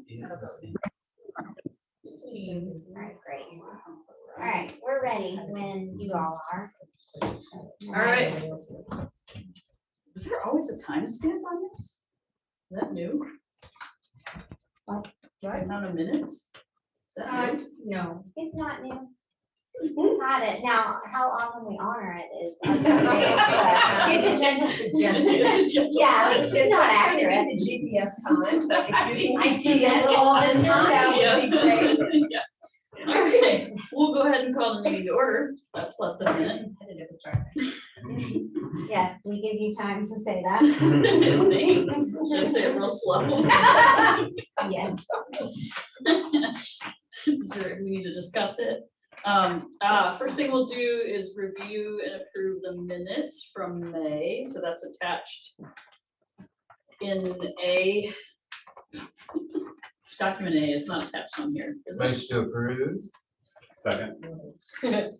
All right, great. All right, we're ready when you all are. All right. Is there always a timestamp on this? Is that new? What? Not a minute? Is that new? No. It's not new. We've had it. Now, how often we honor it is. It's a gentle suggestion. Yeah, it's not accurate. The GPS time. I do that all the time. That would be great. Yeah. All right, we'll go ahead and call the meeting to order. That's less than a minute. Yes, we give you time to say that. Thanks. Should I say it real slow? Yes. We need to discuss it. First thing we'll do is review and approve the minutes from May. So that's attached in A. Document A is not attached on here. Is it? Motion to approve. Second.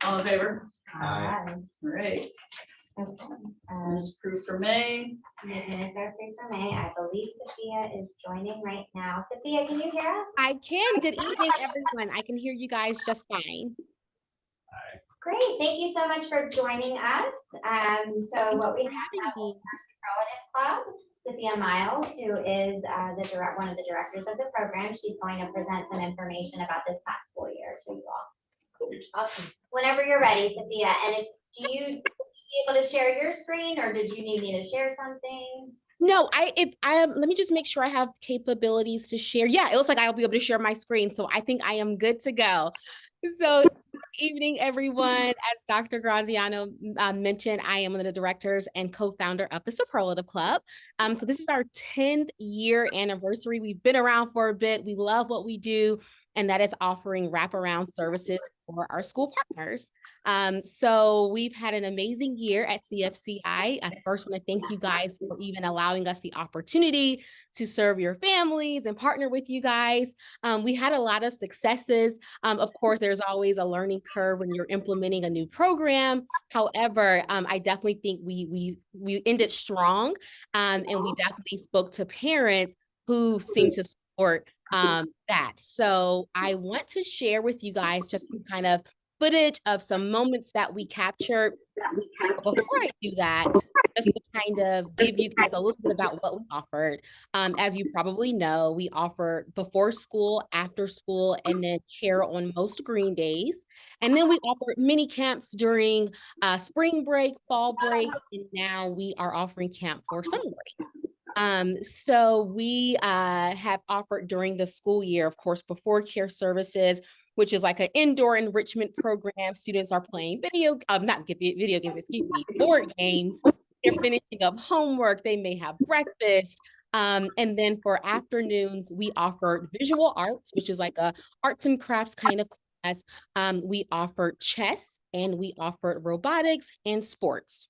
All in favor? Aye. All right. Okay. Minutes approved for May. The minutes are free for May. I believe Sophia is joining right now. Sophia, can you hear us? I can. Good evening, everyone. I can hear you guys just fine. Great. Thank you so much for joining us. So what we have Having is me. our Superlative Club, Sophia Miles, who is one of the directors of the program. She's going to present some information about this past school year to you all. Awesome. Whenever you're ready, Sophia. And do you be able to share your screen, or did you need me to share something? No, let me just make sure I have capabilities to share. Yeah, it looks like I'll be able to share my screen. So I think I am good to go. So good evening, everyone. As Dr. Graziano mentioned, I am one of the directors and co-founder of the Superlative Club. So this is our 10th year anniversary. We've been around for a bit. We love what we do, and that is offering wraparound services for our school partners. So we've had an amazing year at CFCI. I first want to thank you guys for even allowing us the opportunity to serve your families and partner with you guys. We had a lot of successes. Of course, there's always a learning curve when you're implementing a new program. However, I definitely think we ended strong, and we definitely spoke to parents who seem to support that. So I want to share with you guys just some kind of footage of some moments that we captured. Before I do that, just to kind of give you guys a little bit about what we offered. As you probably know, we offer before school, after school, and then care on most green days. And then we offer mini camps during spring break, fall break, and now we are offering camp for summer break. So we have offered during the school year, of course, before care services, which is like an indoor enrichment program. Students are playing video games, excuse me, board games. They're finishing up homework. They may have breakfast. And then for afternoons, we offered visual arts, which is like a arts and crafts kind of class. We offered chess, and we offered robotics and sports.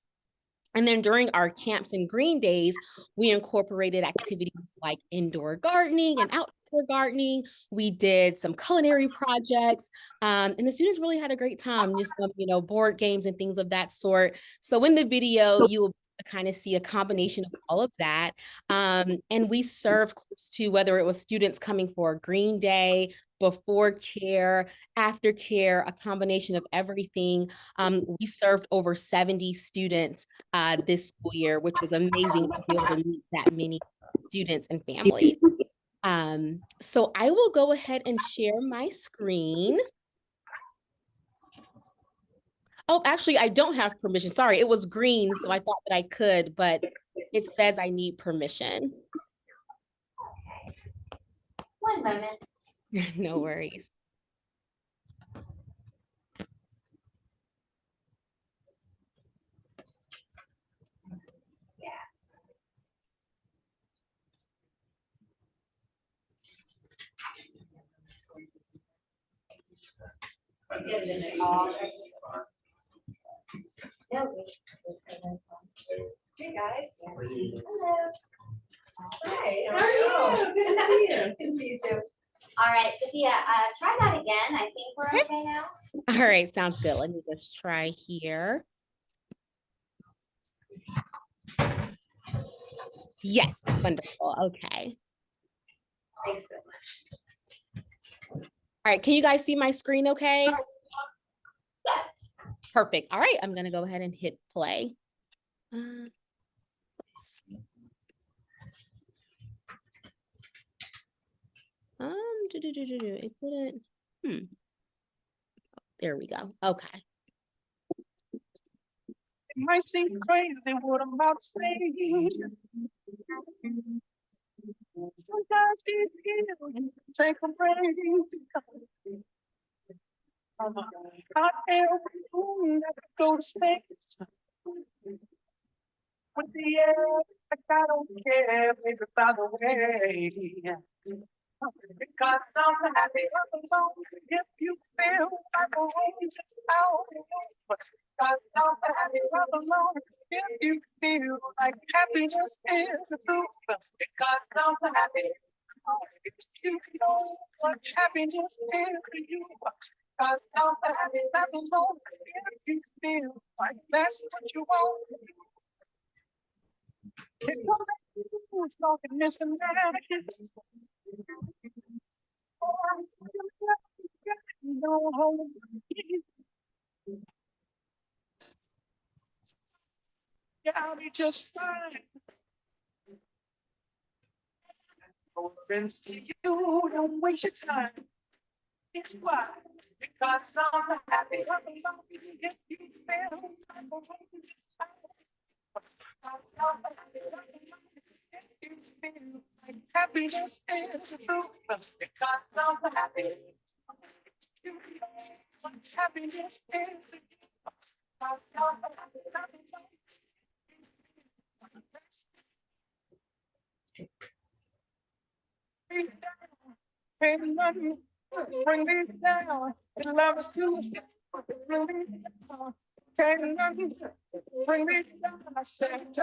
And then during our camps and green days, we incorporated activities like indoor gardening and outdoor gardening. We did some culinary projects, and the students really had a great time, just some, board games and things of that sort. So in the video, you will kind of see a combination of all of that. And we served close to, whether it was students coming for a green day, before care, after care, a combination of everything. We served over 70 students this school year, which was amazing to be able to meet that many students and families. So I will go ahead and share my screen. Oh, actually, I don't have permission. Sorry, it was green, so I thought that I could, but it says I need permission. Okay. One moment. No worries. Hey guys. Hello. Hi, how are you? Good to see you. Good to see you too. All right, Sophia, try that again. I think we're okay now. All right, sounds good. Let me just try here. Yes, wonderful. Okay. Thanks so much. right, can you guys see my screen okay? Yes. Perfect. All right, I'm gonna go ahead and hit play. It didn't. There we go. Okay. It might seem crazy what I'm about to say. Sometimes you feel you take a break. I feel that go to space. With the air, like I don't care, baby, by the way. Because I'm happy alone. If you feel like a rain just out. Because I'm happy alone. If you feel like happiness is the truth. Because I'm happy. If you know what happiness is to you. Because I'm happy alone. If you feel like that's what you want. It's talking this and that. Yeah, I'll be just fine. No offense to you, don't waste your time. It's why. Because I'm happy. If you feel I'm if you feel like happiness is the truth. Because I'm happy. You know what happiness is. Because I'm happy. Hey, nothing, bring me down. Your love is too. Bring me down. Hey, nothing, bring me down. I said,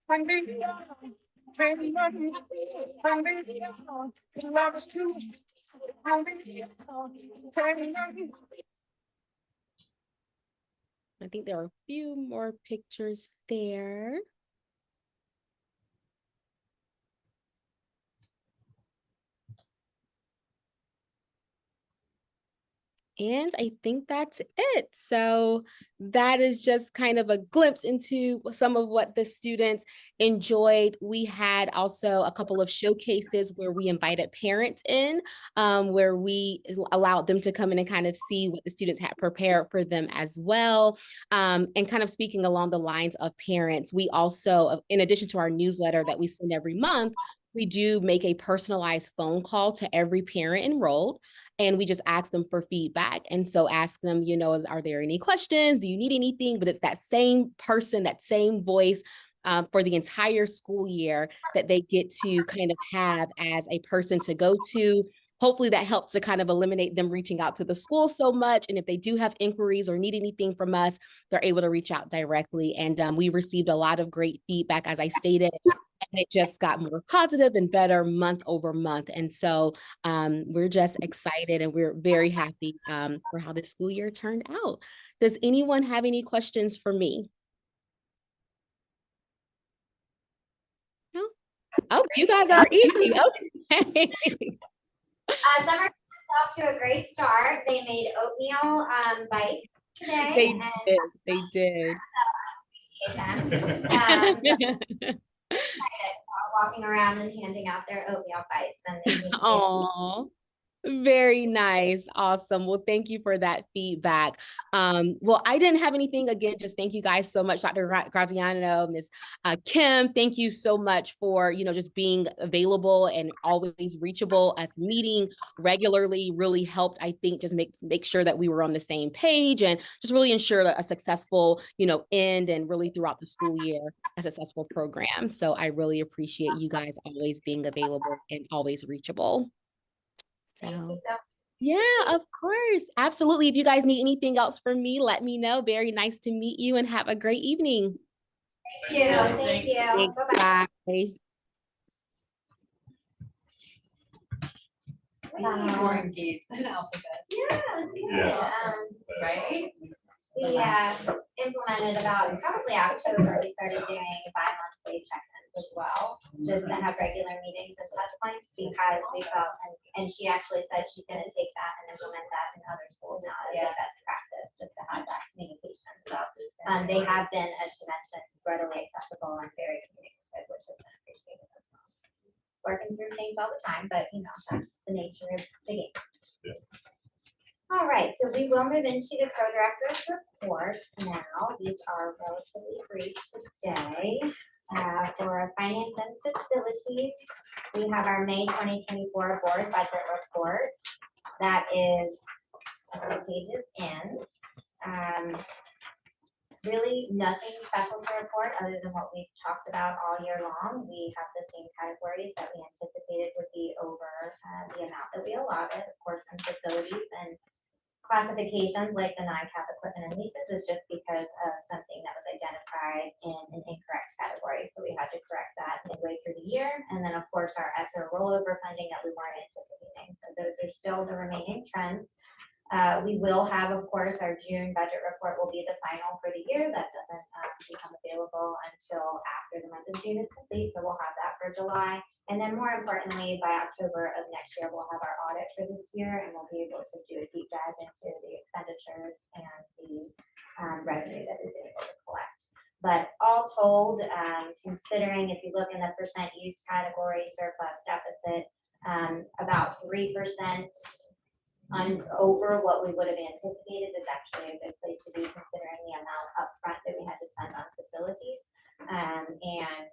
bring me down. Hey, nothing, bring me down. Your love is too. Bring me down. Hey, nothing. I think there are a few more pictures there. And I think that's it. So that is just kind of a glimpse into some of what the students enjoyed. We had also a couple of showcases where we invited parents in, where we allowed them to come in and kind of see what the students had prepared for them as well. And kind of speaking along the lines of parents, we also, in addition to our newsletter that we send every month, we do make a personalized phone call to every parent enrolled. And we just ask them for feedback. And so ask them, are there any questions? Do you need anything? But it's that same person, that same voice for the entire school year that they get to kind of have as a person to go to. Hopefully that helps to kind of eliminate them reaching out to the school so much. And if they do have inquiries or need anything from us, they're able to reach out directly. And we received a lot of great feedback, as I stated. And it just got more positive and better month over month. And so we're just excited and we're very happy for how this school year turned out. Does anyone have any questions for me? No? Oh, you guys are eating. Okay. Summer is off to a great start. They made oatmeal bites today. They did. Walking around and handing out their oatmeal bites. And Aww. Very nice. Awesome. Well, thank you for that feedback. Well, I didn't have anything. Again, just thank you guys so much, Dr. Graziano, Ms. Kim. Thank you so much for, just being available and always reachable. Us meeting regularly really helped, I think, just make sure that we were on the same page and just really ensure a successful, end and really throughout the school year, a successful program. So I really appreciate you guys always being available and always reachable. So, yeah, of course. Absolutely. If you guys need anything else from me, let me know. Very nice to meet you and have a great evening. Thank you. Thank you. Bye-bye. More engaged in alphabet. Yeah, let's do it. Yeah. Right? We implemented about probably October, we started doing bi-monthly check-ins as well. just to have regular meetings and touch points, because we felt, and she actually said she's gonna take that and implement that in other schools now as a best practice, just to have that communication. So, they have been, as she mentioned, readily accessible and very communicative, which has been appreciated as well. Working through things all the time, but you know, that's the nature of the game. Yes. All right, so we will move into the co-director's reports now. These are relatively brief today. For finance and facilities, we have our May 2024 board budget report. That is a few pages in. Really nothing special to report other than what we've talked about all year long. We have the same categories that we anticipated would be over the amount that we allotted. Of course, in facilities and classifications like the non-cap equipment and leases is just because of something that was identified in an incorrect category. So we had to correct that midway through the year. And then of course our ESSER rollover funding that we weren't anticipating. So those are still the remaining trends. We will have, of course, our June budget report will be the final for the year. That doesn't become available until after the month of June is complete. So we'll have that for July. And then more importantly, by October of next year, we'll have our audit for this year and we'll be able to do a deep dive into the expenditures and the revenue that we've been able to collect. But all told, considering if you look in the percent used category, surplus deficit, about 3% over what we would have anticipated is actually a good place to be, considering the amount upfront that we had to spend on facilities. And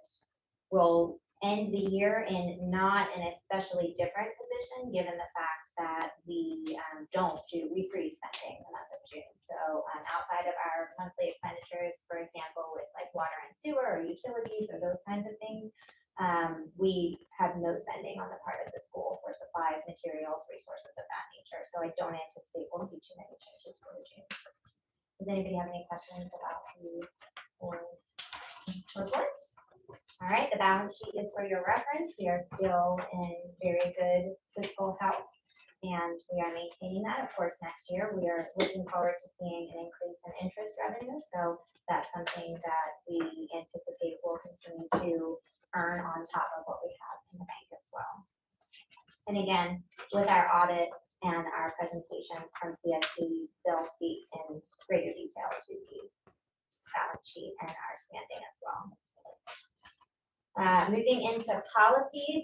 we'll end the year in not an especially different position, given the fact that we we freeze spending in the month of June. So outside of our monthly expenditures, for example, with like water and sewer or utilities or those kinds of things, we have no spending on the part of the school for supplies, materials, resources of that nature. So I don't anticipate we'll see too many changes for June. Does anybody have any questions about the board report? All right, the balance sheet is for your reference. We are still in very good fiscal health and we are maintaining that. Of course, next year we are looking forward to seeing an increase in interest revenue. So that's something that we anticipate will continue to earn on top of what we have in the bank as well. And again, with our audit and our presentations from CFCI, they'll speak in greater detail to the balance sheet and our standing as well. Moving into policies,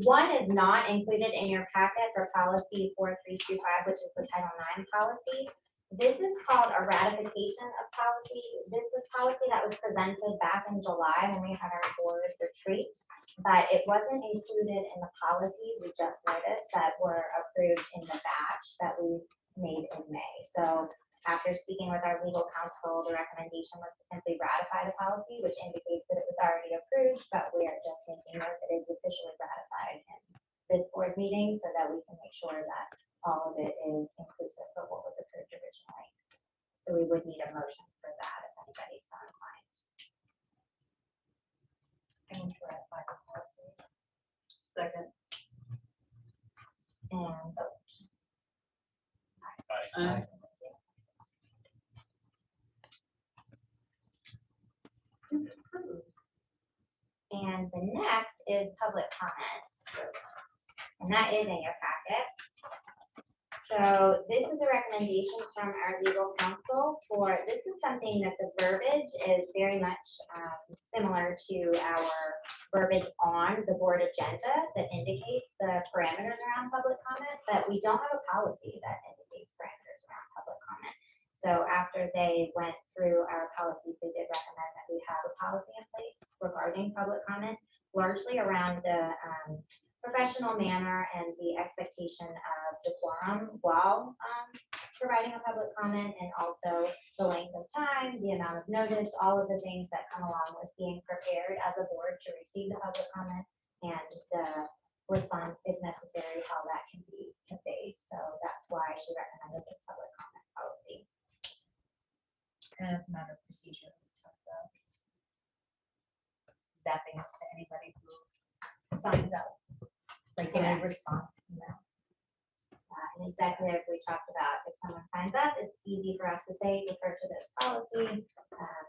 one is not included in your packet for policy 4325, which is the Title IX policy. This is called a ratification of policy. This was policy that was presented back in July when we had our board retreat, but it wasn't included in the policy. We just noticed that were approved in the batch that we made in May. So after speaking with our legal counsel, the recommendation was to simply ratify the policy, which indicates that it was already approved, but we are just making note that it is officially ratified in this board meeting so that we can make sure that all of it is inclusive of what was approved originally. So we would need a motion for that if anybody's so inclined. And to ratify the policy. Second. And vote. Aye. And the next is public comments. And that is in your packet. So this is a recommendation from our legal counsel for, this is something that the verbiage is very much similar to our verbiage on the board agenda that indicates the parameters around public comment, but we don't have a policy that indicates parameters around public comment. So after they went through our policies, they did recommend that we have a policy in place regarding public comment, largely around the professional manner and the expectation of decorum while providing a public comment, and also the length of time, the amount of notice, all of the things that come along with being prepared as a board to receive the public comment, and the response, if necessary, how that can be conveyed. So that's why she recommended this public comment policy. And as a matter of procedure, we talked about zapping us to anybody who signs up, like Yeah. any response. No. in executive, we talked about if someone signs up, it's easy for us to say, refer to this policy,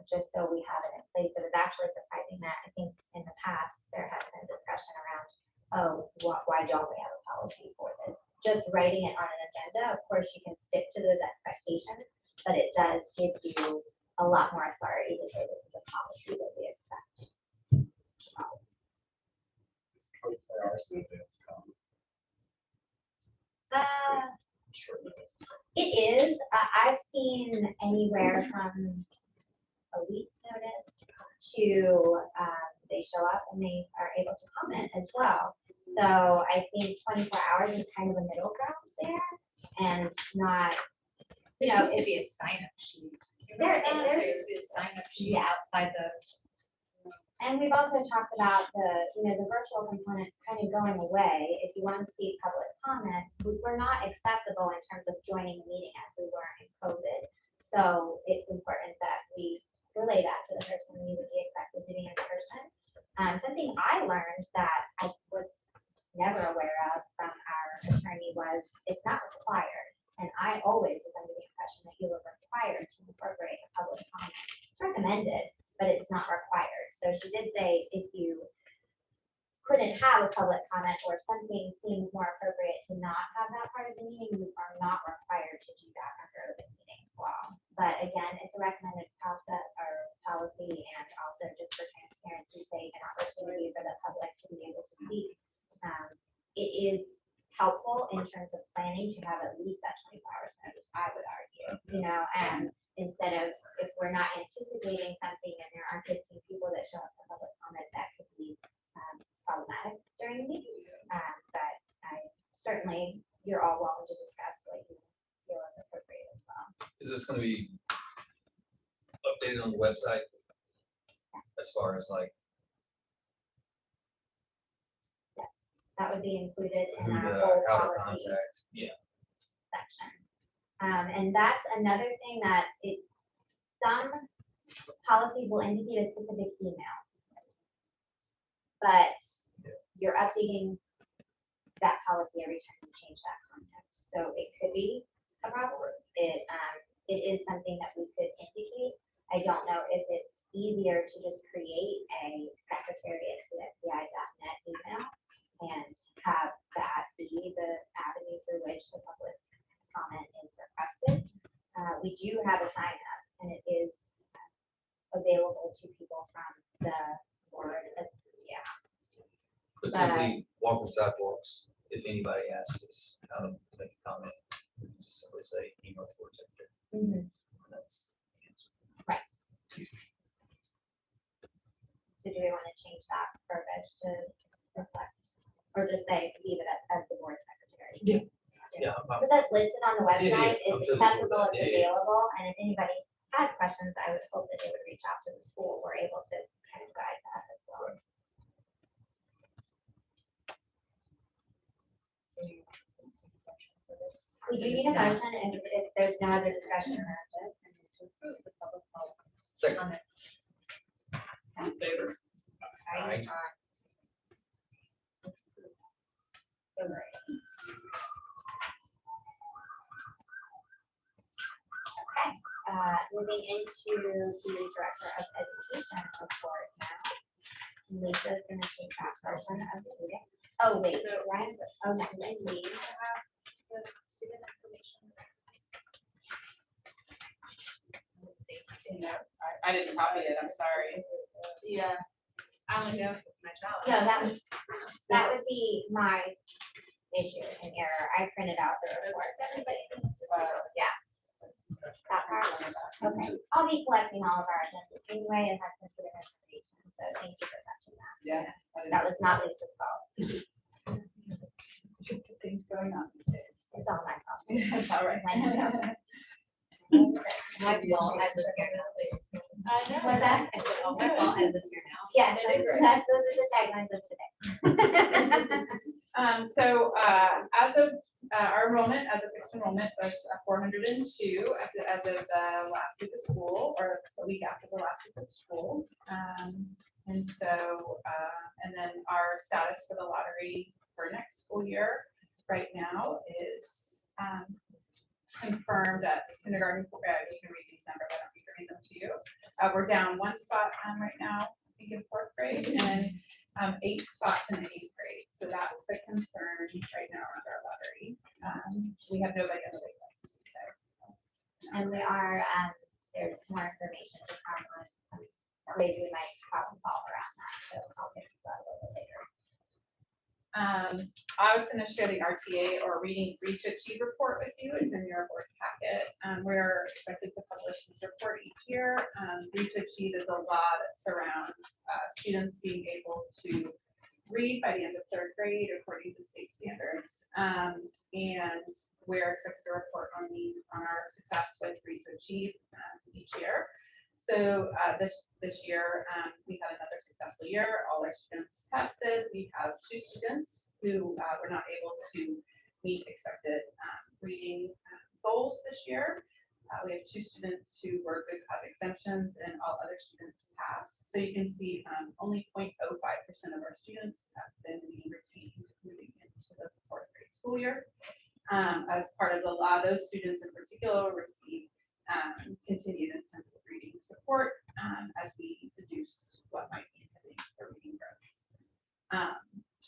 just so we have it in place. It was actually surprising that I think in the past, there has been discussion around, oh, why don't we have a policy for this? Just writing it on an agenda, of course, you can stick to those expectations, but it does give you a lot more authority to say this is a policy that we expect. 24 hours in advance, short notice. It is, I've seen anywhere from a week's notice to, they show up and they are able to comment as well. So I think 24 hours is kind of a middle ground there and not, you know, There used to be a it's, sign up sheet. There There is. used to be a sign up sheet Yeah. outside the. and we've also talked about the virtual component kind of going away. If you want to see public comment, we're not accessible in terms of joining a meeting as we were in COVID. So it's important that we relay that to the person you would be expected to be in person. Something I learned that I was never aware of from our attorney was it's not required. And I always was under the impression that you were required to incorporate a public comment. It's recommended, but it's not required. So she did say if you couldn't have a public comment or something seems more appropriate to not have that part of the meeting, you are not required to do that under open meetings law. But again, it's a recommended process or policy, and also just for transparency's sake, an opportunity for the public to be able to speak. It is helpful in terms of planning to have at least that 24 hours notice, I would argue, you know, and instead of, if we're not anticipating something and there are 15 people that show up for public comment, that could be problematic during the meeting. But I certainly, you're all welcome to discuss what you feel is appropriate as well. Is this gonna be updated on the website? As far as like Yes, that would be included in who our to, whole how to policy contact, yeah. section. And that's another thing that some policies will indicate a specific email. But you're updating that policy every time you change that content. So it could be a problem. It is something that we could indicate. I don't know if it's easier to just create a secretary@cfci.net email and have that be the avenue through which the public comment is requested. We do have a sign up and it is available to people from the board. Yeah. But simply walk on sidewalks, if anybody asks us how to make a comment, we can just simply say email to board secretary. Mhm. And that's the answer. So do we want to change that verbiage to reflect, or just say leave it as the board secretary? Yeah, But that's listed on the Yeah, yeah, website, I'm it's totally accessible, with that. it's Yeah, yeah. available, and if anybody has questions, I would hope that they would reach out to the school, we're able to kind of guide that as well. Right. We do need a motion, and if there's no other discussion around it. To approve the public policy. second. In favor? Aye. Moving into the Director of Education report now. Lisa's gonna take that portion of the meeting. Oh, wait, Ryan's, oh, no, let's leave. Student information. I didn't copy it, I'm sorry. Yeah. I only know if it's my job. No, that would be my issue and error. I printed out the report, so everybody can just, yeah. That part, okay. I'll be collecting all of our agendas anyway, and have sensitive information, so thank you for touching that. Yeah. That was not Lisa's fault. Things going on these days. It's all my fault. It's all right. My fault, as the chair now. What's that? I said, oh, my fault as it's here now. Yes, those are the taglines of today. So as of our enrollment, as of fixed enrollment, was 402 as of the last week of school, or the week after the last week of school. And so, and then our status for the lottery for next school year right now is confirmed that kindergarten, you can read these numbers, I don't need to read them to you. We're down one spot right now, I think in 4th grade, and 8 spots in the 8th grade. So that's the concern right now around our lottery. We have nobody on the wait list. So. And we are, there's more information to come on some ways we might problem solve around that, so I'll get to that a little bit later. I was going to share the RTA or Read to Achieve report with you. It's in your board packet. We're expected to publish this report each year. Read to Achieve is a law that surrounds students being able to read by the end of 3rd grade according to state standards. And we're expected to report on our success with Read to Achieve each year. So this year, we had another successful year. All our students tested. We have 2 students who were not able to meet expected reading goals this year. We have 2 students who were good cause exemptions, and all other students passed. So you can see only 0.05% of our students have been being retained moving into the 4th grade school year. As part of the law, those students in particular receive continued intensive reading support as we deduce what might be inhibiting their reading growth.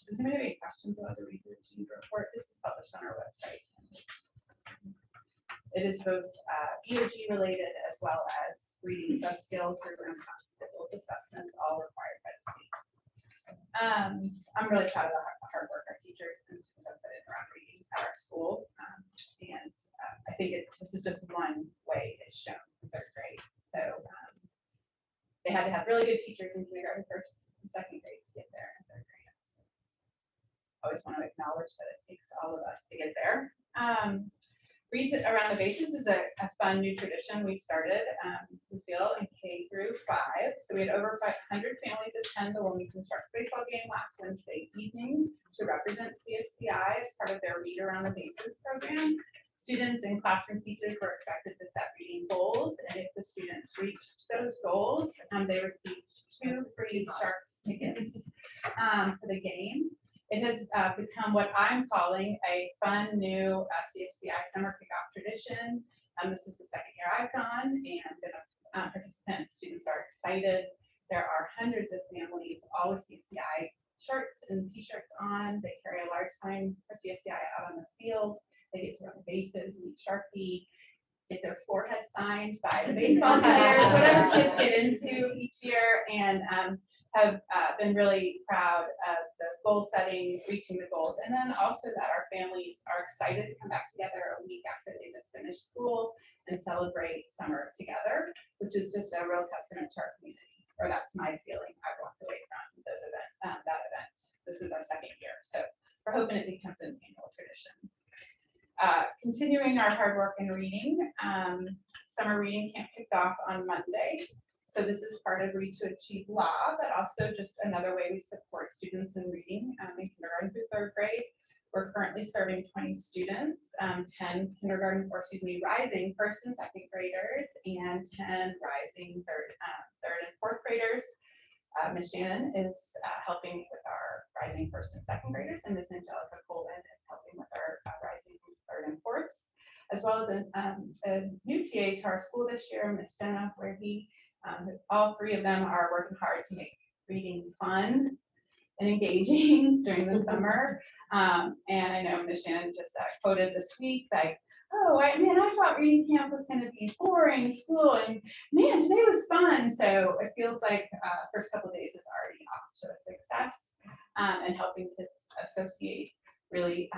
Does anybody have any questions about the Read to Achieve report? This is published on our website. It is both EOG related as well as reading subskill program skills assessment, all required by the state. I'm really proud of the hard work our teachers and students have put in around reading at our school. And I think this is just one way it's shown in 3rd grade. So they had to have really good teachers in kindergarten, 1st and 2nd grade to get there in 3rd grade. So I always want to acknowledge that it takes all of us to get there. Read Around the Bases is a fun new tradition we started, we feel, in K through 5. So we had over 500 families attend the Wilmington Sharks baseball game last Wednesday evening to represent CFCI as part of their Read Around the Bases program. Students and classroom teachers were expected to set reading goals, and if the students reached those goals, they received 2 free Sharks tickets for the game. It has become what I'm calling a fun new CFCI summer kickoff tradition. This is the 2nd year I've gone and been a participant. Students are excited. There are hundreds of families, all with CFCI shirts and t-shirts on. They carry a large sign for CFCI out on the field. They get to run the bases and eat Sharpie, get their forehead signed by the baseball players, whatever kids get into each year, and have been really proud of the goal setting, reaching the goals, and then also that our families are excited to come back together a week after they just finished school and celebrate summer together, which is just a real testament to our community, or that's my feeling I've walked away from that event. This is our 2nd year, so we're hoping it becomes an annual tradition. Continuing our hard work in reading, summer reading camp kicked off on Monday. So this is part of Read to Achieve law, but also just another way we support students in reading in kindergarten through 3rd grade. We're currently serving 20 students, 10 rising 1st and 2nd graders, and 10 rising 3rd and 4th graders. Ms. Shannon is helping with our rising 1st and 2nd graders, and Ms. Angelica Colvin is helping with our rising 3rd and 4ths, as well as a new TA to our school this year, Ms. Jenna, where all 3 of them are working hard to make reading fun and engaging during the summer. And I know Ms. Shannon just quoted this week, like, oh, I thought reading camp was going to be boring school, and man, today was fun. So it feels like first couple of days is already off to a success, and helping kids associate really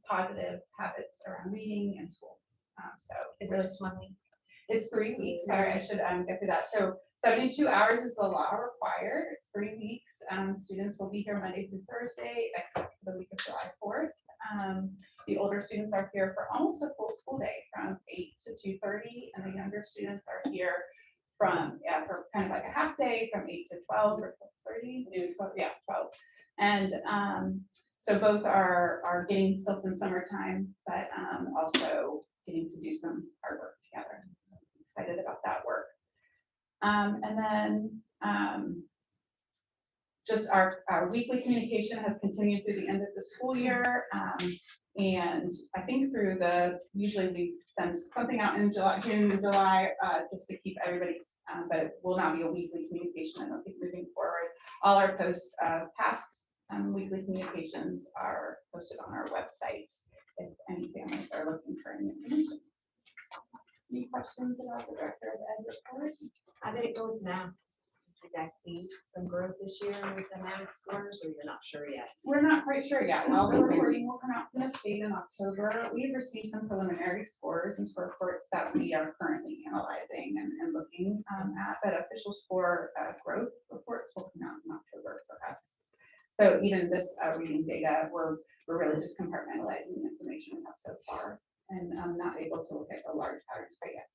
positive habits around reading and school. So Is it just 1 week? it's 3 weeks. Sorry, I should get through that. So 72 hours is the law required. It's 3 weeks. Students will be here Monday through Thursday, except for the week of July 4th. The older students are here for almost a full school day from 8 to 2:30, and the younger students are here for kind of like a half day from 8 to 12 or 12:30. 12. And so both are getting still some summertime, but also getting to do some hard work together. So I'm excited about that work. And then just our weekly communication has continued through the end of the school year. And I think usually we send something out in June and July, just to keep everybody, but it will now be a weekly communication, and I think moving forward, all our posts, past weekly communications are posted on our website if any families are looking for any information. Any questions about the Director of Ed report? How did it go with math? Did you guys see some growth this year with the math scores, or you're not sure yet? We're not quite sure yet. All the reporting will come out from the state in October. We've received some preliminary scores and score reports that we are currently analyzing and looking at, but official score growth reports will come out in October for us. So even this reading data, we're really just compartmentalizing the information we have so far, and I'm not able to look at the large patterns quite yet.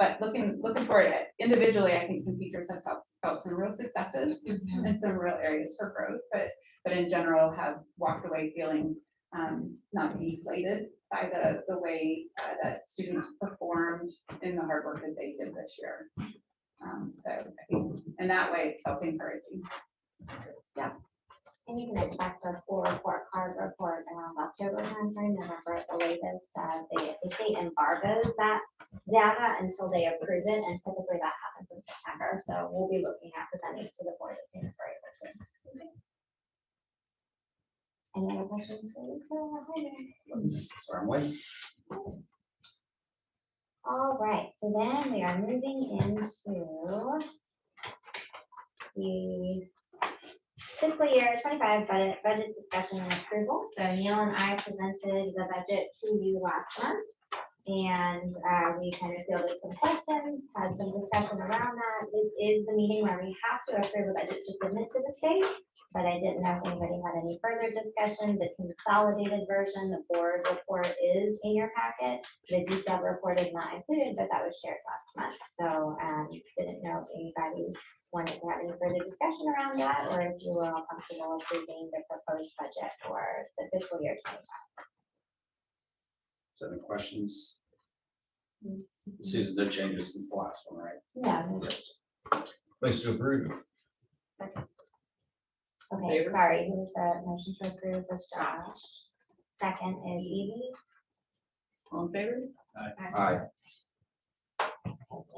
But looking forward, individually, I think some teachers have felt some real successes and some real areas for growth, but in general have walked away feeling not deflated by the way that students performed in the hard work that they did this year. So I think in that way, it's felt encouraging. Yeah. And you can expect a school report, card report around October timeframe, November at the latest. The state embargoes that data until they approve it, and typically that happens in September. So we'll be looking at presenting it to the board as soon as we're able to. Any other questions? Sorry, I'm waiting. All right, so then we are moving into the fiscal year 25 budget discussion and approval. So Neil and I presented the budget to you last month, and we kind of fielded some questions, had some discussion around that. This is the meeting where we have to approve a budget to submit to the state, but I didn't know if anybody had any further discussion. The consolidated version, the board report is in your packet. The detailed report is not included, but that was shared last month. So didn't know if anybody wanted to have any further discussion around that, or if you were all comfortable approving the proposed budget for the fiscal year 25. So any questions? Susan, no changes since the last one, right? No. Place to approve. Okay, Favor? sorry, who's the motion to approve was Josh. Second is Evie. All in favor? Aye.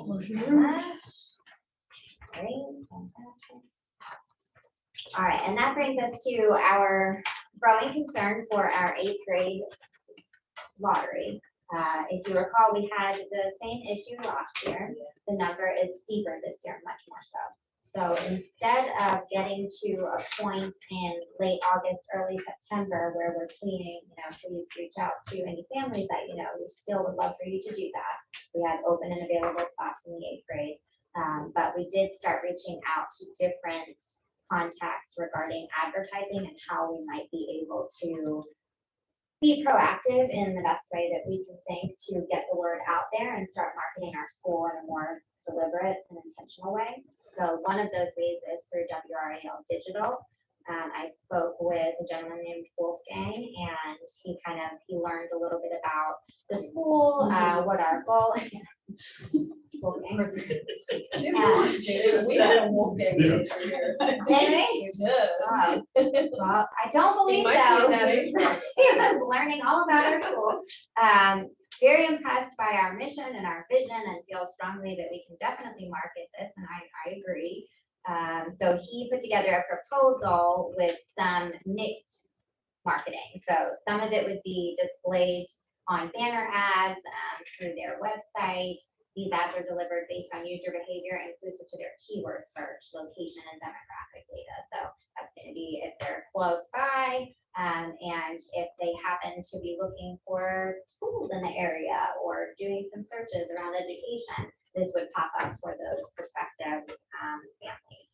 Motion Thank you approved. very much. Great, fantastic. All right, and that brings us to our growing concern for our 8th grade lottery. If you recall, we had the same issue last year. The number is steeper this year, much more so. So instead of getting to a point in late August, early September, where we're tweeting, please reach out to any families that, we still would love for you to do that. We had open and available spots in the 8th grade. But we did start reaching out to different contacts regarding advertising and how we might be able to be proactive in the best way that we can think to get the word out there and start marketing our school in a more deliberate and intentional way. So one of those ways is through WRAL Digital. I spoke with a gentleman named Wolfgang, and he learned a little bit about the school, what our goal is. Wolfgang. We had a Wolfgang here. Did we? Well, I don't believe so. He was learning all about our school. Very impressed by our mission and our vision, and feel strongly that we can definitely market this, and I agree. So he put together a proposal with some mixed marketing. So some of it would be displayed on banner ads through their website. These ads are delivered based on user behavior inclusive to their keyword search, location, and demographic data. So that's going to be if they're close by, and if they happen to be looking for schools in the area or doing some searches around education, this would pop up for those prospective families.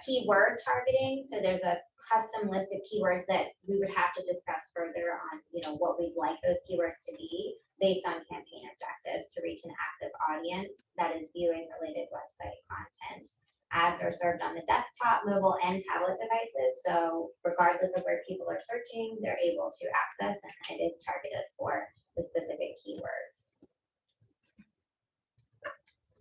Keyword targeting. So there's a custom list of keywords that we would have to discuss further on, what we'd like those keywords to be based on campaign objectives to reach an active audience that is viewing related website content. Ads are served on the desktop, mobile, and tablet devices. So regardless of where people are searching, they're able to access, and it is targeted for the specific keywords.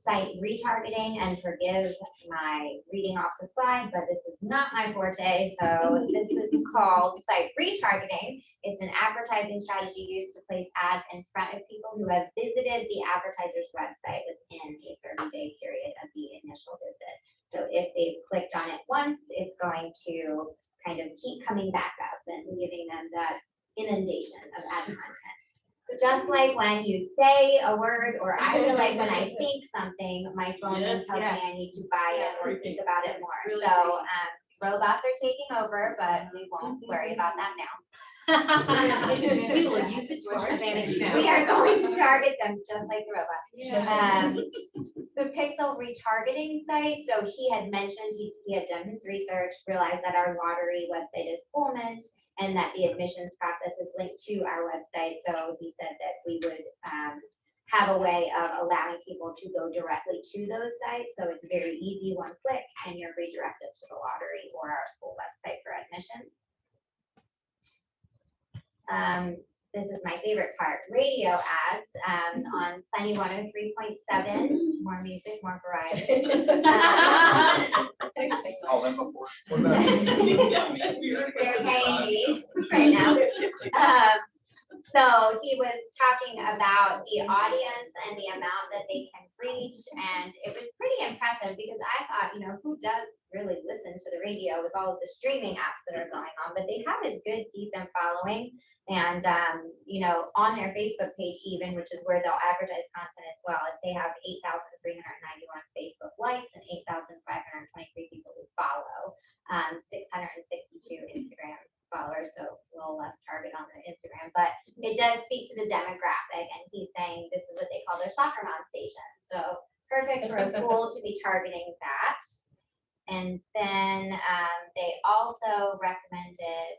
site retargeting, and forgive my reading off the slide, but this is not my forte. So this is called site retargeting. It's an advertising strategy used to place ads in front of people who have visited the advertiser's website within a 30-day period of the initial visit. So if they've clicked on it once, it's going to kind of keep coming back up and giving them that inundation of ad content. Just like when you say a word, or I feel like when I think something, my phone then tells me I need to buy it or think about it more. Really So robots are taking over, but we won't worry about that now. We will use it to our advantage now. We are going to target them just like the robots. The pixel retargeting site, so he had mentioned, he had done his research, realized that our lottery website is Pullman, and that the admissions process is linked to our website. So he said that we would have a way of allowing people to go directly to those sites. So it's very easy, one click, and you're redirected to the lottery or our school website for admissions. This is my favorite part, radio ads on Sunny 103.7, more music, more variety. Call them before. They're paying me right now. So he was talking about the audience and the amount that they can reach, and it was pretty impressive because I thought, you know, who does really listen to the radio with all of the streaming apps that are going on? But they have a good, decent following, and you know, on their Facebook page even, which is where they'll advertise content as well, they have 8,391 Facebook likes and 8,523 people who follow, 662 Instagram followers, so a little less target on the Instagram, but it does speak to the demographic, and he's saying this is what they call their soccer mom station. So perfect for a school to be targeting that. And then they also recommended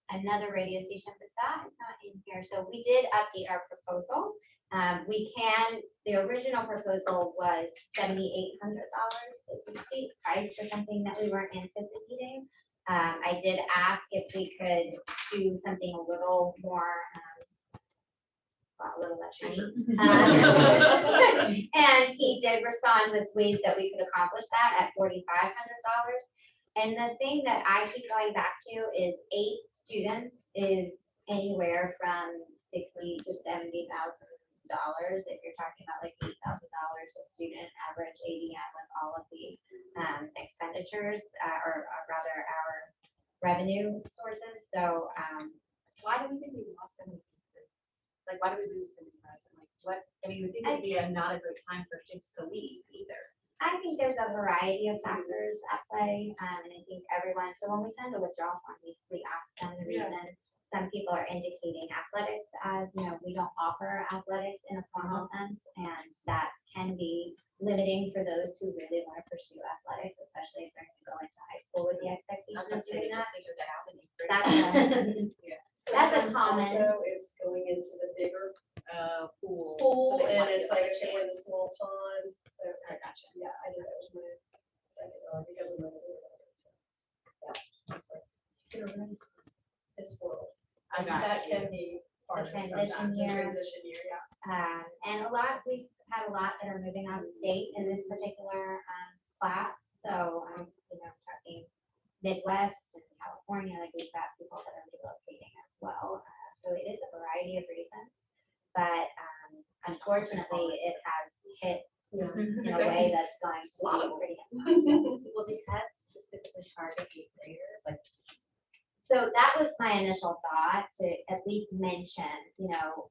another radio station, but that is not in here. So we did update our proposal. The original proposal was $7,800. It's a steep price for something that we weren't anticipating. I did ask if we could do something a little more, a little less money. And he did respond with ways that we could accomplish that at $4,500. And the thing that I keep going back to is 8 students is anywhere from $60,000 to $70,000. If you're talking about like $8,000 a student average ADM with all of the expenditures, or rather our revenue sources. So Why do we think we lost so many people? Like, why do we lose so many guys? Like, what, I mean, you would think it'd be not a great time for kids to leave either. I think there's a variety of factors at play, and I think everyone, so when we send a withdrawal form, we ask them the reason. Some people are indicating athletics as, you know, we don't offer athletics in a formal sense, and that can be limiting for those who really want to pursue athletics, especially if they're going to go into high school with the expectation of doing that. That's a common. Also, it's going into the bigger Pool. pool So they and might it's get like a in a chance. small pond, so. I gotcha. Yeah, I did that with my second dog because of my. Yeah, it's like, it's gonna run this world. I got That you. can be part of it transition sometimes, a year. transition year, yeah. And we've had a lot that are moving out of state in this particular class. So you know, talking Midwest and California, like we've got people that are relocating as well. So it is a variety of reasons, but unfortunately, it has hit in a way that's going to be pretty. Will the ads specifically target the graders? Like, So that was my initial thought, to at least mention, you know,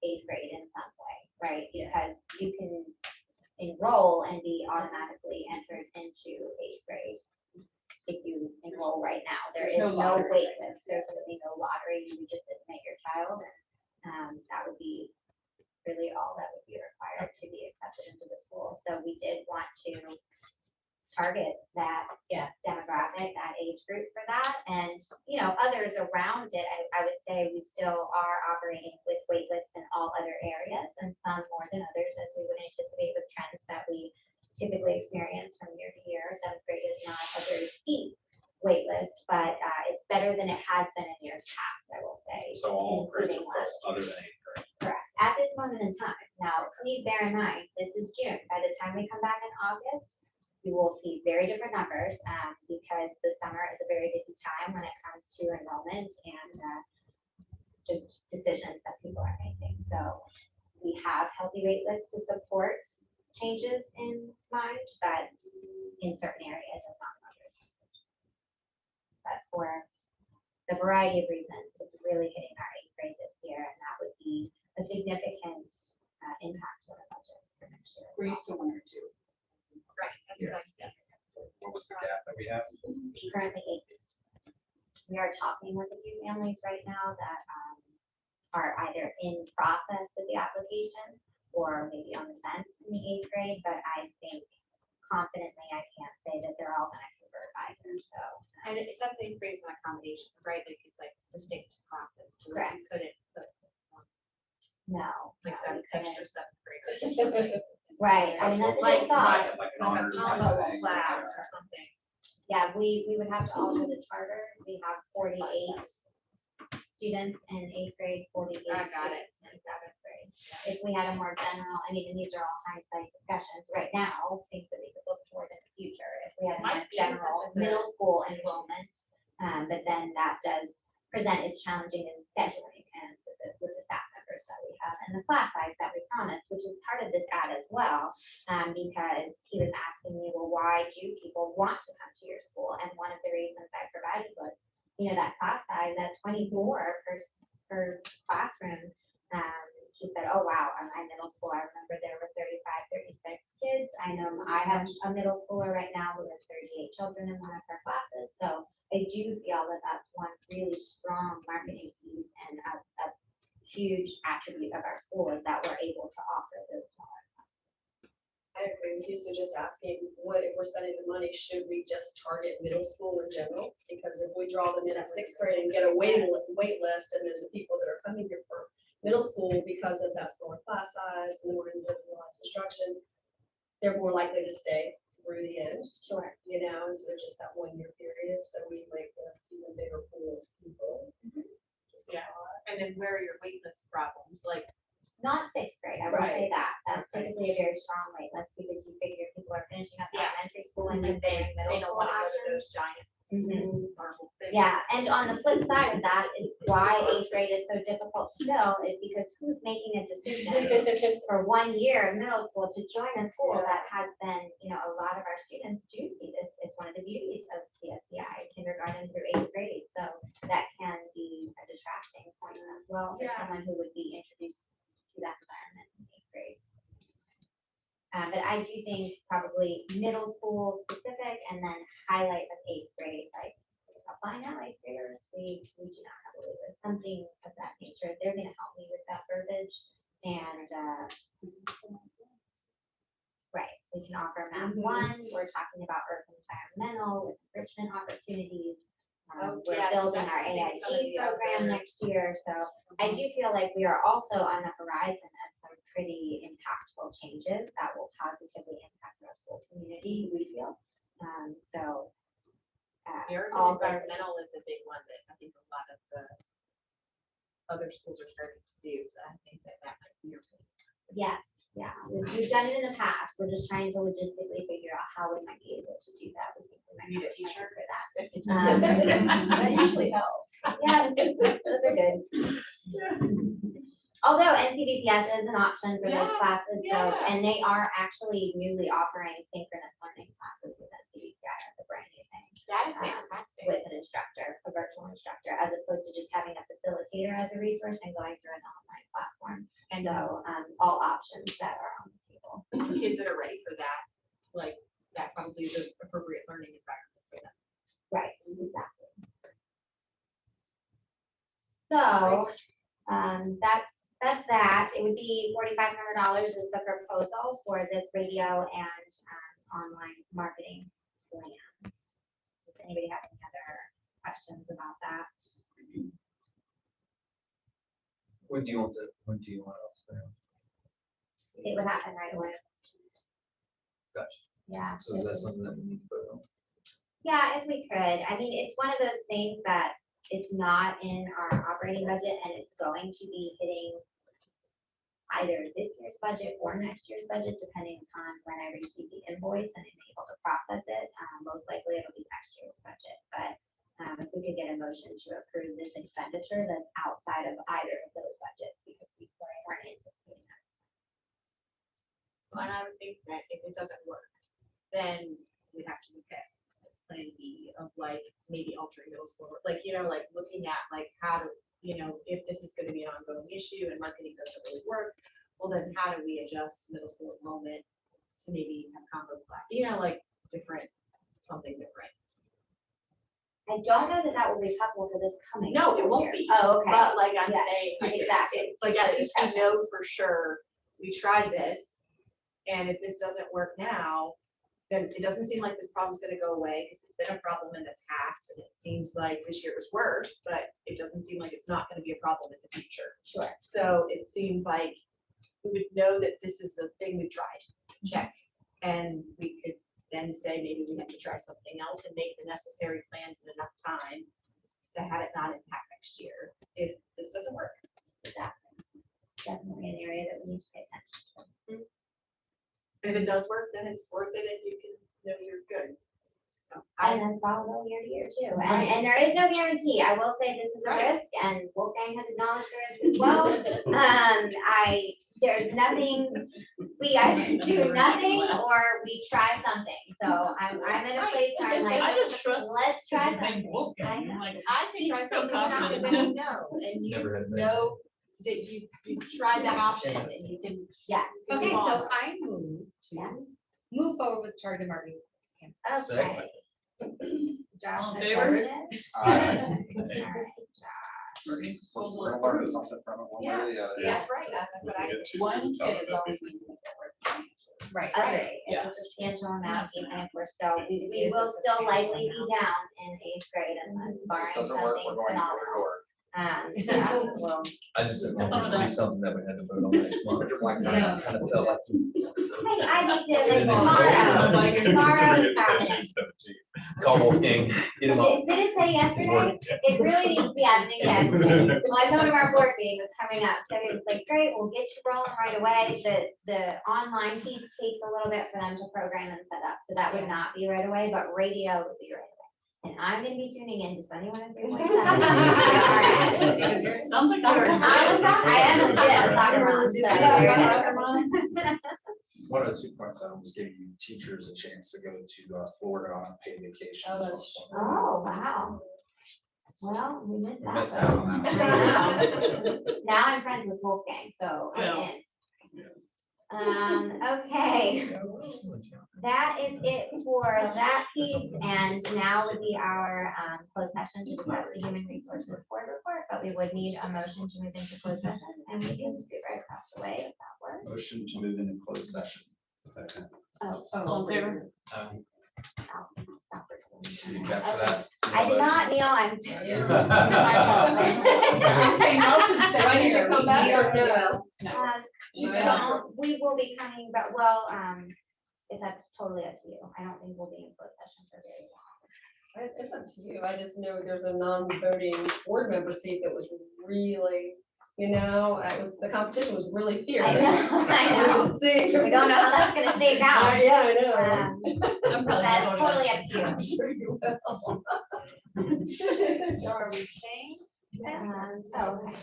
8th grade in some way, right? Because you can enroll and be automatically entered into 8th grade if you enroll right now. There is There's no no lottery. wait list. There's really no lottery. You would just admit your child, and that would be really all that would be required to be accepted into the school. So we did want to target that demographic, that age group for that. And, you know, others around it, I would say we still are operating with wait lists in all other areas, and some more than others, as we would anticipate with trends that we typically experience from year to year. 7th grade is not a very steep wait list, but it's better than it has been in years past, I will say. So all grades including are closed, last year. other than 8th grade. Correct. at this moment in time, now, please bear in mind, this is June. By the time we come back in August, you will see very different numbers, because the summer is a very busy time when it comes to enrollment and just decisions that people are making. So we have healthy wait lists to support changes in mind, but in certain areas and not others. But for the variety of reasons, it's really hitting our 8th grade this year, and that would be a significant impact to our budget for next year. We're used to 1 or 2. Right, that's what I said. What was the gap that we have? Currently 8. We are talking with a few families right now that are either in process with the application or maybe on the fence in the 8th grade, but I think confidently I can't say that they're all gonna convert either, so. And some things brings an accommodation, right? Like it's like distinct classes. So Correct. you couldn't put No. like no, some we couldn't. extra 7th graders or something. Right, I mean, that's a Like, good thought. right, Like an like a honors kind of combo thing, class yeah. or something. Yeah, we would have to alter the charter. We have 48 students in 8th grade, 48 I got it. students in 7th grade. If we had a more general, I mean, and these are all hindsight discussions right now, things that we could look toward in the future. If we had a more Might be, general since it's a- middle school enrollment, but then that does present its challenging in scheduling and with the staff members that we have and the class size that we promised, which is part of this ad as well. Because he was asking me, well, why do people want to come to your school? And one of the reasons I provided was, that class size at 24 per classroom. He said, oh, wow, in my middle school, I remember there were 35, 36 kids. I know I have a middle schooler right now who has 38 children in one of her classes. So I do feel that that's one really strong marketing piece and a huge attribute of our school is that we're able to offer those smaller. I agree with you, so just asking, what, if we're spending the money, should we just target middle school in general? Because if we draw them in at 6th grade and get a wait list, and then the people that are coming here for middle school, because of that smaller class size and the more individualized instruction, they're more likely to stay through the end. Sure. Instead of just that 1 year period, so we make an even bigger pool of people. Just a Yeah. lot. And then where are your wait list problems? Like, Not 6th grade, I would say Right. that. That's typically a very strong wait list because you figure people are finishing up Yeah. elementary school and they, considering they middle don't school want to go to options. those giant Mhm. marble things. Yeah, and on the flip side of that, is why 8th grade is so difficult to fill is because who's making a decision for 1 year in middle school to join a school that has been, a lot of our students do see this. It's one of the beauties of CFCI, kindergarten through 8th grade. So that can be a detracting point as well for Yeah. someone who would be introduced to that environment in 8th grade. But I do think probably middle school specific and then highlight of 8th grade, like apply now 8th graders, we do not have a wait list, something of that nature. They're gonna help me with that verbiage and, right, we can offer math 1, we're talking about earth and environmental with enrichment opportunities. We're Yeah, building that's our something some of AIT the program other- next year, so I do feel like we are also on the horizon of some pretty impactful changes that will positively impact our school community, we feel. So. Earth and all the- environmental is a big one that I think a lot of the other schools are starting to do, so I think that might be your thing. Yes, yeah, we've done it in the past, we're just trying to logistically figure out how we might be able to do that. We think we might You need have a t-shirt? for that. That usually helps. Yeah, those are good. Although NCDPS is an option for those Yeah, classes, so, yeah. and they are actually newly offering synchronous learning classes with NCDPI, that's a brand new thing. That is fantastic. With an instructor, a virtual instructor, as opposed to just having a facilitator as a resource and going through an online platform. And So, all options that are on the table. kids that are ready for that, like, that probably is an appropriate learning environment for them. Right, exactly. So, that's that. It would be $4,500 is the proposal for this radio and online marketing plan. Does anybody have any other questions about that? When do you want us to? It would happen right away. Gotcha. Yeah. So is that something that we need to put on? Yeah, if we could. I mean, it's one of those things that it's not in our operating budget and it's going to be hitting either this year's budget or next year's budget, depending upon when I receive the invoice and I'm able to process it. Most likely it'll be next year's budget, but if we could get a motion to approve this expenditure that's outside of either of those budgets, because we weren't anticipating that. And I would think that if it doesn't work, then we have to look at plan B of like maybe altering middle school, like, you know, like looking at like how to, you know, if this is gonna be an ongoing issue and marketing doesn't really work, well then how do we adjust middle school enrollment to maybe have combo class, you know, like different, something different. I don't know that that will be possible for this coming. No, it school won't year. be. Oh, okay. But like I'm Yes, saying, like, exactly. like at least we know for sure, we tried this, and if this doesn't work now, then it doesn't seem like this problem's gonna go away, because it's been a problem in the past, and it seems like this year was worse, but it doesn't seem like it's not gonna be a problem in the future. Sure. So it seems like we would know that this is the thing we tried, check, and we could then say maybe we have to try something else and make the necessary plans in enough time to have it not impact next year if this doesn't work. Definitely an area that we need to pay attention to. And if it does work, then it's worth it and you can know you're good. So And I, then follow year to year too. Right. And there is no guarantee. I will say this is a Right. risk, and Wolfgang has acknowledged the risk as well. There's nothing, we either do nothing or we try something. So I'm in a place where I'm I like, just trust. let's try his name something. Wolfgang. I I'm know. like, I say try feel something now confident. because then you know, and you Never had that. know that you tried that option and you can. Yes. Okay, move on. so I move Yeah. to move forward with targeted marketing. Okay. Second. Josh All in has favor? voted. Aye. All right, Josh. Marketing proposal We're gonna learn approved. something from it one Yeah. way or the other. That's right, that's what I said. One kid is always going to be forward. Right. Agree. Yeah. It's a substantial amount, even if we're still, we will still likely be down in 8th grade unless If barring this doesn't work, we're something going door to phenomenal. door. Yeah, well, I just didn't want this to be something that we had to vote on next month. Yeah. Kind of felt like. I need to, like, And then tomorrow is happening. Call Wolfgang, get him up. Did it say yesterday? It really needs to be happening yesterday. Well, I told him our board meeting was coming up, so he was like, great, we'll get you rolling right away. The online piece takes a little bit for them to program and set up, so that would not be right away, but radio would be right away. And I'm gonna be tuning in to Sunday 103.7. Sounds like you're. I am legit, I'm talking One of the 2.7 was giving you teachers a chance to go to Florida on a paid vacation. Oh, that's Oh, wow. Well, we missed We that. missed out on that. Now I'm friends with Wolfgang, so I'm Yeah. in. Okay, that is it for that piece, and now would be our closed session to discuss the human resources board report, but we would need a motion to move into closed session, and we can scoot right across the way if that works. Motion to move into closed session. Second. Oh, All in favor? stop recording. Did you capture that? I did not, Neil, I'm. I'm saying motion, so I need to come back or No. no? We will be coming, but well, it's totally up to you. I don't think we'll be in closed session for very long. It's up to you. I just know there's a non-voting board member seat that was really, the competition was really fierce. I know. We'll see. We don't know how that's gonna shake out. Yeah, I know. I'm probably That's not totally voting. up to you. I'm sure you will. So are we staying? Oh, okay.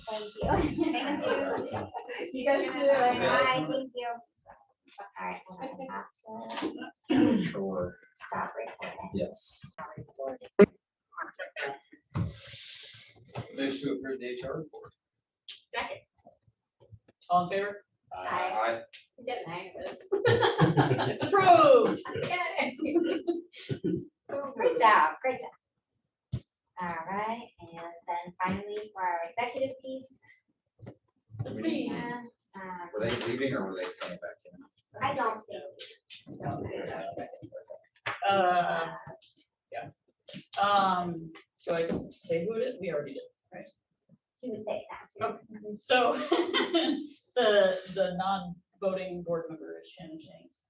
Thank you. Thank you. You guys too. Bye, thank you. All right, hold on, I have to Sure. stop recording. Yes. Motion to approve the HR report. Second. All in favor? Aye. I'm getting the hang of it. It's approved. Great job, great job. All right, and then finally for our executive piece. That's me. Were they leaving or were they coming back in? I don't think. Do I say who it is? We already did, right? You would say that. Okay. So the non-voting board member is Shannon Shanks.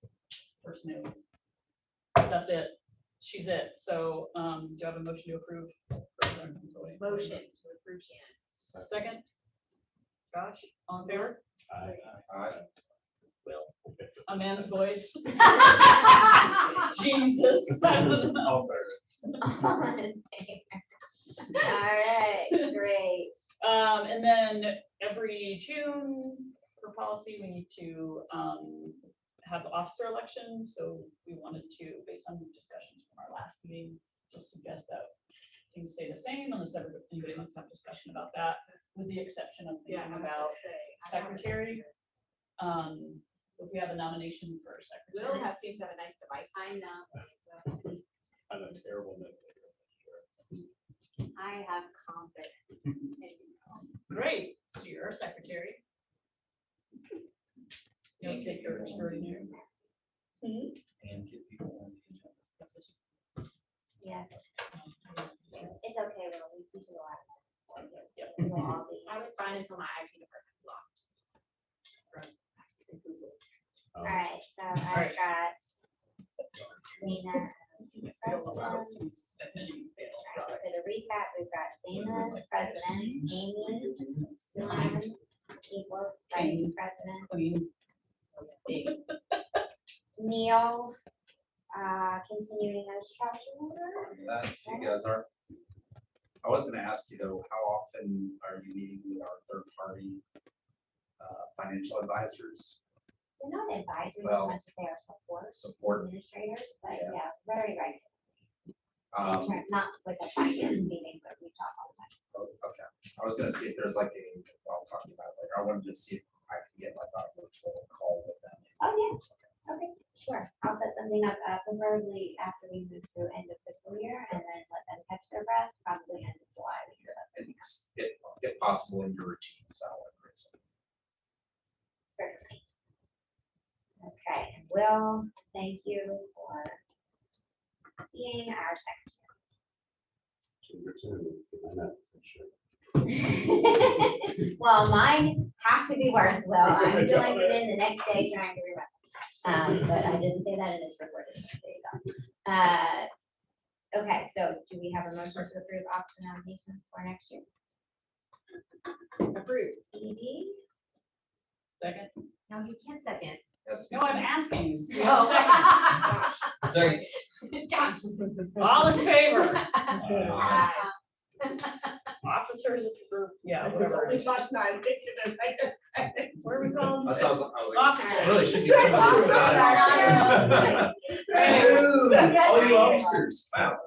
Person who, that's it. She's it. So do I have a motion to approve? Motion to approve Shannon. Second? Josh, all in favor? Will, a man's voice. Jesus, I don't know. All in favor? All right, great. And then every June for policy, we need to have officer elections. So we wanted to, based on discussions from our last meeting, just suggest that things stay the same unless anybody wants to have discussion about that, with the exception of Yeah, thinking I was about gonna say, I haven't- secretary. So if we have a nomination for secretary. Will has seemed to have a nice device. I know. I'm a terrible nitpicker. I have confidence in you. Great, so you're our secretary. You'll take your extraordinary. And get people on the agenda. That's what you- Yes. It's okay, Will, we do a lot. Yep. We'll all be. I was fine until my IT department blocked. All right, so I've got Dana. So to recap, we've got Dana, president, Amy, Susan, equals vice president, Queen. Neil, continuing as treasurer. That you guys are. I was gonna ask you though, how often are you meeting with our third party financial advisors They're not advisory as Well, much as they are support support? administrators, but Yeah. yeah, very regular. Um, Not with a finance meeting, but we talk all the time. okay, I was gonna see if there's like a, well, I'll talk about it later. I wanted to see if I could get like a virtual call with them. Oh, yeah, okay, sure. I'll set something up, preferably after we move through end of fiscal year and then let them catch their breath, probably end of July. we hear about And if possible in your routine, so I want to create something. certainly. Okay, and Will, thank you for being our secretary. Well, mine have to be worse, Will. I'm filling it in the next day trying to remember. But I didn't say that and it's recorded. so There you go. Okay, so do we have a motion to approve officer nominations for next year? Approved. Evie? Second. No, you can't second. No, I'm asking. Do you Oh. have a second? Second. Josh. All in favor? Aye. Officers approved, yeah, It's whatever. only Josh and I thinking this, I just said. What are we calling I them? thought I was like, Officers. really should be somebody who's got it. Right. Ooh, all you officers, wow.